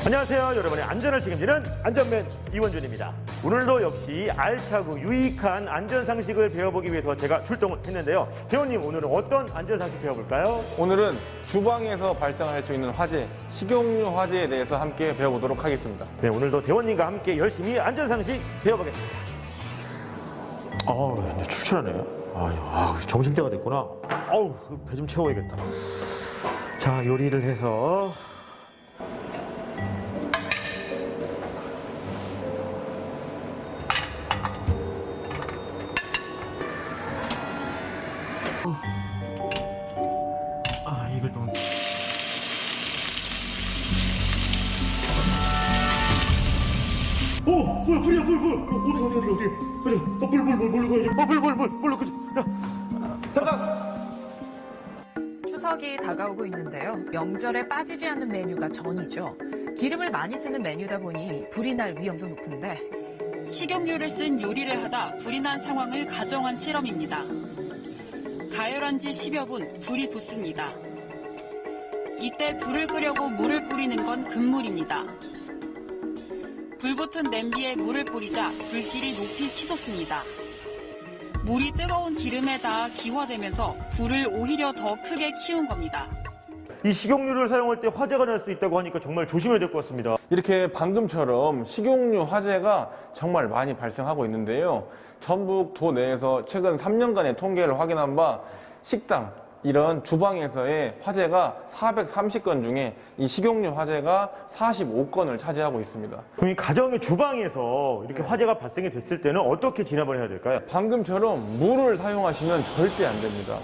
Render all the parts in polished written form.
안녕하세요. 여러분의 안전을 책임지는 안전맨 이원준입니다. 오늘도 역시 알차고 유익한 안전상식을 배워보기 위해서 제가 출동을 했는데요. 대원님, 오늘은 어떤 안전상식 배워볼까요? 오늘은 주방에서 발생할 수 있는 화재, 식용유 화재에 대해서 함께 배워보도록 하겠습니다. 네, 오늘도 대원님과 함께 열심히 안전상식 배워보겠습니다. 이제 출출하네요. 점심때가 됐구나. 배 좀 채워야겠다. 자, 요리를 해서 이걸 또 불이야, 불. 어디. 잠깐! 추석이 다가오고 있는데요. 명절에 빠지지 않는 메뉴가 전이죠. 기름을 많이 쓰는 메뉴다 보니 불이 날 위험도 높은데 식용유를 쓴 요리를 하다 불이 난 상황을 가정한 실험입니다. 가열한 지 10여 분 불이 붙습니다. 이때 불을 끄려고 물을 뿌리는 건 금물입니다. 불붙은 냄비에 물을 뿌리자 불길이 높이 치솟습니다. 물이 뜨거운 기름에 닿아 기화되면서 불을 오히려 더 크게 키운 겁니다. 이 식용유를 사용할 때 화재가 날 수 있다고 하니까 정말 조심해야 될 것 같습니다. 이렇게 방금처럼 식용유 화재가 정말 많이 발생하고 있는데요. 전북 도 내에서 최근 3년간의 통계를 확인한 바 식당, 이런 주방에서의 화재가 430건 중에 이 식용유 화재가 45건을 차지하고 있습니다. 그럼 이 가정의 주방에서 이렇게 화재가 발생이 됐을 때는 어떻게 진압을 해야 될까요? 방금처럼 물을 사용하시면 절대 안 됩니다.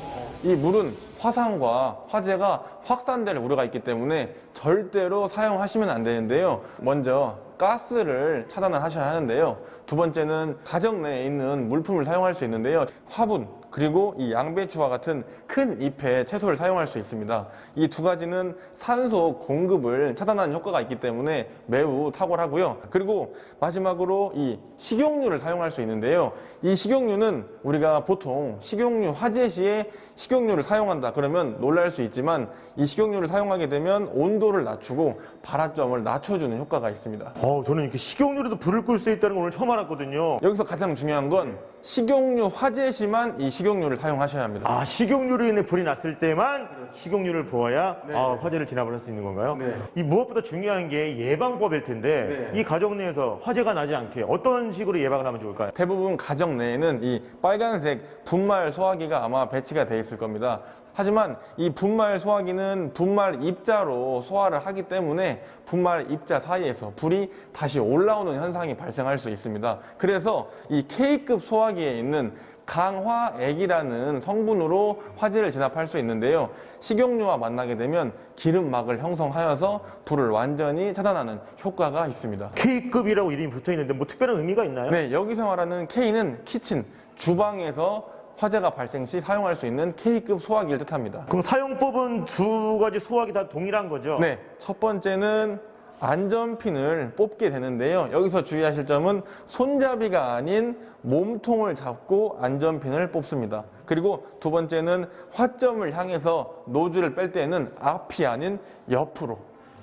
이 물은 화상과 화재가 확산될 우려가 있기 때문에 절대로 사용하시면 안 되는데요. 먼저 가스를 차단을 하셔야 하는데요. 두 번째는 가정 내에 있는 물품을 사용할 수 있는데요. 화분, 그리고 이 양배추와 같은 큰 잎의 채소를 사용할 수 있습니다. 이 두 가지는 산소 공급을 차단하는 효과가 있기 때문에 매우 탁월하고요. 그리고 마지막으로 이 식용유를 사용할 수 있는데요. 이 식용유는 우리가 보통 식용유 화재 시에 식용유를 사용한다 그러면 놀랄 수 있지만 이 식용유를 사용하게 되면 온도를 낮추고 발화점을 낮춰주는 효과가 있습니다. 저는 이렇게 식용유로도 불을 끌 수 있다는 걸 오늘 처음 알았거든요. 여기서 가장 중요한 건 식용유 화재 시만 이 식용유를 사용하셔야 합니다. 식용유로 인해 불이 났을 때만 식용유를 부어야 화재를 진압을 할 수 있는 건가요? 네. 이 무엇보다 중요한 게 예방법일 텐데 이 가정 내에서 화재가 나지 않게 어떤 식으로 예방을 하면 좋을까요? 대부분 가정 내에는 이 빨간색 분말 소화기가 아마 배치가 되어 있을 겁니다. 하지만 이 분말 소화기는 분말 입자로 소화를 하기 때문에 분말 입자 사이에서 불이 다시 올라오는 현상이 발생할 수 있습니다. 그래서 이 K급 소화기에 있는 강화액이라는 성분으로 화재를 진압할 수 있는데요. 식용유와 만나게 되면 기름막을 형성하여서 불을 완전히 차단하는 효과가 있습니다. K급이라고 이름이 붙어 있는데 뭐 특별한 의미가 있나요? 네, 여기서 말하는 K는 키친, 주방에서 화재가 발생 시 사용할 수 있는 K급 소화기를 뜻합니다. 그럼 사용법은 두 가지 소화기 다 동일한 거죠? 네, 첫 번째는 안전핀을 뽑게 되는데요. 여기서 주의하실 점은 손잡이가 아닌 몸통을 잡고 안전핀을 뽑습니다. 그리고 두 번째는 화점을 향해서 노즐을 뺄 때는 앞이 아닌 옆으로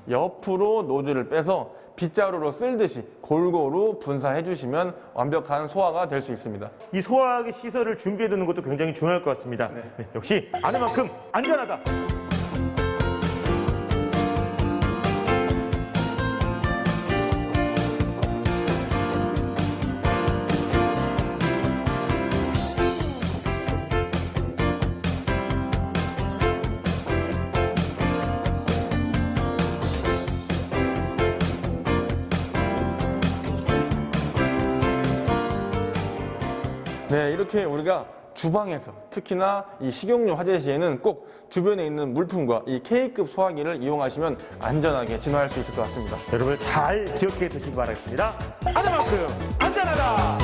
노즐을 빼서 빗자루로 쓸듯이 골고루 분사해 주시면 완벽한 소화가 될 수 있습니다. 이 소화기 시설을 준비해 두는 것도 굉장히 중요할 것 같습니다. 네, 역시 아는 만큼 안전하다. 네, 이렇게 우리가 주방에서 특히나 이 식용유 화재 시에는 꼭 주변에 있는 물품과 이 K급 소화기를 이용하시면 안전하게 진화할 수 있을 것 같습니다. 여러분 잘 기억해 두시기 바라겠습니다. 아는 만큼 안전하다.